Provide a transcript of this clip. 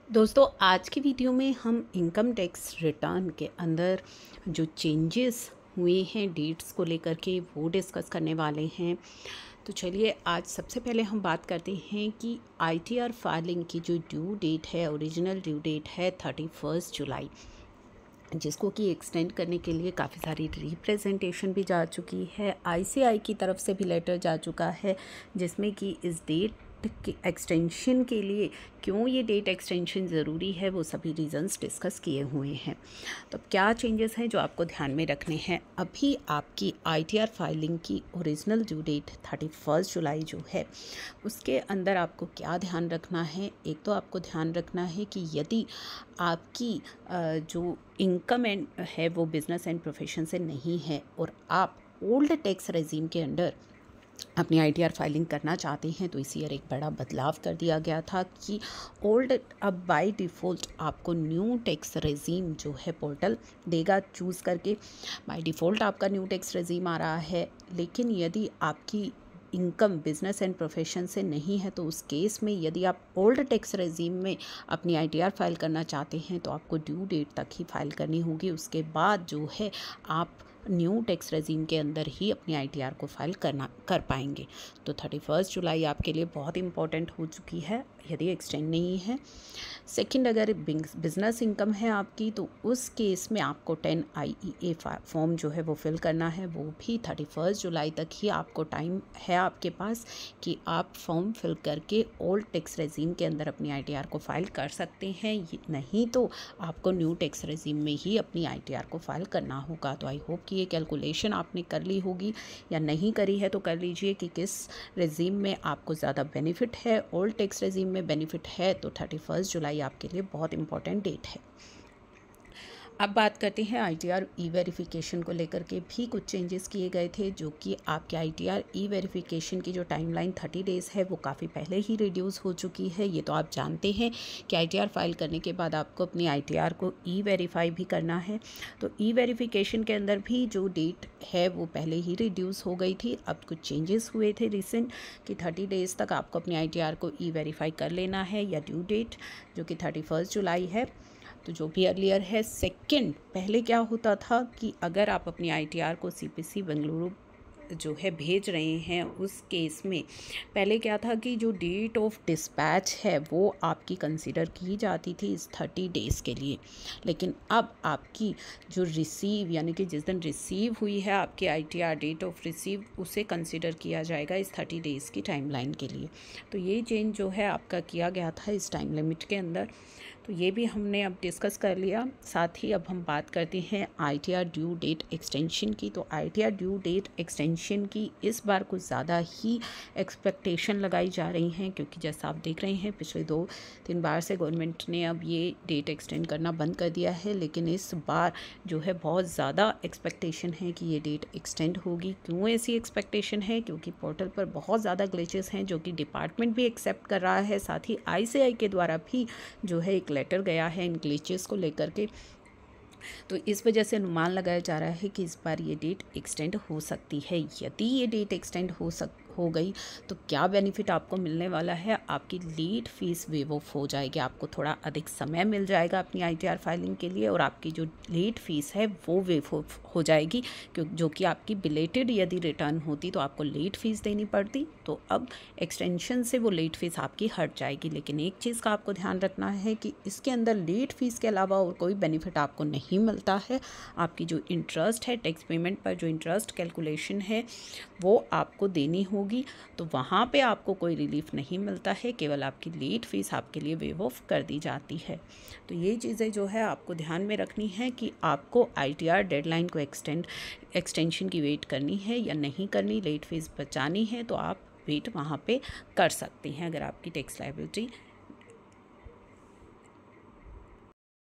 दोस्तों, आज की वीडियो में हम इनकम टैक्स रिटर्न के अंदर जो चेंजेस हुए हैं डेट्स को लेकर के वो डिस्कस करने वाले हैं। तो चलिए आज सबसे पहले हम बात करते हैं कि आईटीआर फाइलिंग की जो ड्यू डेट है, ओरिजिनल ड्यू डेट है 31 जुलाई, जिसको कि एक्सटेंड करने के लिए काफ़ी सारी रिप्रेजेंटेशन भी जा चुकी है। आईसीआई की तरफ से भी लेटर जा चुका है जिसमें कि इस डेट के एक्सटेंशन के लिए क्यों ये डेट एक्सटेंशन ज़रूरी है वो सभी रीज़न्स डिस्कस किए हुए हैं। तो क्या चेंजेस हैं जो आपको ध्यान में रखने हैं। अभी आपकी आईटीआर फाइलिंग की ओरिजिनल ड्यू डेट 31 जुलाई जो है, उसके अंदर आपको क्या ध्यान रखना है। एक तो आपको ध्यान रखना है कि यदि आपकी जो इनकम एंड है वो बिज़नेस एंड प्रोफेशन से नहीं है और आप ओल्ड टैक्स रेजिम के अंडर अपनी आईटीआर फाइलिंग करना चाहते हैं, तो इस ईयर एक बड़ा बदलाव कर दिया गया था कि ओल्ड अब बाय डिफ़ॉल्ट आपको न्यू टैक्स रेजिम जो है पोर्टल देगा चूज़ करके। बाय डिफ़ॉल्ट आपका न्यू टैक्स रेजिम आ रहा है, लेकिन यदि आपकी इनकम बिजनेस एंड प्रोफेशन से नहीं है तो उस केस में यदि आप ओल्ड टैक्स रेजिम में अपनी आईटीआर फाइल करना चाहते हैं तो आपको ड्यू डेट तक ही फाइल करनी होगी। उसके बाद जो है आप न्यू टैक्स रेजिम के अंदर ही अपनी आईटीआर को फाइल कर पाएंगे। तो 31 जुलाई आपके लिए बहुत इंपॉर्टेंट हो चुकी है यदि एक्सटेंड नहीं है। सेकंड, अगर बिजनेस इनकम है आपकी तो उस केस में आपको 10 IEA फॉर्म जो है वो फिल करना है। वो भी 31 जुलाई तक ही आपको टाइम है आपके पास कि आप फॉर्म फिल करके ओल्ड टैक्स रेजिम के अंदर अपनी आईटीआर को फाइल कर सकते हैं। नहीं तो आपको न्यू टैक्स रेजिम में ही अपनी आईटीआर को फाइल करना होगा। तो आई होप कि ये कैलकुलेशन आपने कर ली होगी, या नहीं करी है तो कर लीजिए कि किस रेजिम में आपको ज़्यादा बेनिफिट है। ओल्ड टैक्स रेजिम में बेनिफिट है तो 31 जुलाई आपके लिए बहुत इंपॉर्टेंट डेट है। अब बात करते हैं आईटीआर ई वेरिफिकेशन को लेकर के भी कुछ चेंजेस किए गए थे, जो कि आपके आईटीआर ई वेरिफिकेशन की जो टाइमलाइन 30 डेज़ है वो काफ़ी पहले ही रिड्यूस हो चुकी है। ये तो आप जानते हैं कि आईटीआर फाइल करने के बाद आपको अपनी आईटीआर को ई वेरीफाई भी करना है। तो ई वेरिफिकेशन के अंदर भी जो डेट है वो पहले ही रिड्यूस हो गई थी। अब कुछ चेंजेस हुए थे रिसेंट कि 30 डेज़ तक आपको अपनी आईटीआर को ई वेरीफाई कर लेना है, या ड्यू डेट जो कि 31 जुलाई है तो जो भी अर्लियर है। सेकंड, पहले क्या होता था कि अगर आप अपनी आईटीआर को सीपीसी बेंगलुरु जो है भेज रहे हैं, उस केस में पहले क्या था कि जो डेट ऑफ डिस्पैच है वो आपकी कंसीडर की जाती थी इस 30 डेज़ के लिए। लेकिन अब आपकी जो रिसीव यानी कि जिस दिन रिसीव हुई है आपकी आईटीआर, डेट ऑफ रिसीव, उसे कंसीडर किया जाएगा इस 30 डेज़ की टाइमलाइन के लिए। तो ये चेंज जो है आपका किया गया था इस टाइम लिमिट के अंदर। तो ये भी हमने अब डिस्कस कर लिया। साथ ही अब हम बात करते हैं आईटीआर ड्यू डेट एक्सटेंशन की। तो आईटीआर ड्यू डेट एक्सटेंशन की इस बार कुछ ज़्यादा ही एक्सपेक्टेशन लगाई जा रही हैं, क्योंकि जैसा आप देख रहे हैं पिछले 2-3 बार से गवर्नमेंट ने अब ये डेट एक्सटेंड करना बंद कर दिया है, लेकिन इस बार जो है बहुत ज़्यादा एक्सपेक्टेशन है कि ये डेट एक्सटेंड होगी। क्यों ऐसी एक्सपेक्टेशन है? क्योंकि पोर्टल पर बहुत ज़्यादा ग्लिचेस हैं जो कि डिपार्टमेंट भी एक्सेप्ट कर रहा है, साथ ही आईसीआई के द्वारा भी जो है एक लेटर गया है इन ग्लिचेस को लेकर के। तो इस वजह से अनुमान लगाया जा रहा है कि इस बार ये डेट एक्सटेंड हो सकती है। यदि ये डेट एक्सटेंड हो गई तो क्या बेनिफिट आपको मिलने वाला है। आपकी लेट फीस वेव ऑफ हो जाएगी, आपको थोड़ा अधिक समय मिल जाएगा अपनी आईटीआर फाइलिंग के लिए, और आपकी जो लेट फीस है वो वेव ऑफ हो जाएगी, जो कि आपकी बिलेटेड यदि रिटर्न होती तो आपको लेट फीस देनी पड़ती। तो अब एक्सटेंशन से वो लेट फीस आपकी हट जाएगी। लेकिन एक चीज़ का आपको ध्यान रखना है कि इसके अंदर लेट फीस के अलावा और कोई बेनिफिट आपको नहीं मिलता है। आपकी जो इंटरेस्ट है, टैक्स पेमेंट पर जो इंटरेस्ट कैलकुलेशन है वो आपको देनी होगी, तो वहाँ पे आपको कोई रिलीफ नहीं मिलता है, केवल आपकी लेट फीस आपके लिए वेव ऑफ कर दी जाती है। तो ये चीज़ें जो है आपको ध्यान में रखनी है कि आपको आईटीआर डेडलाइन को एक्सटेंशन की वेट करनी है या नहीं करनी। लेट फीस बचानी है तो आप वेट वहाँ पे कर सकते हैं अगर आपकी टैक्स लायबिलिटी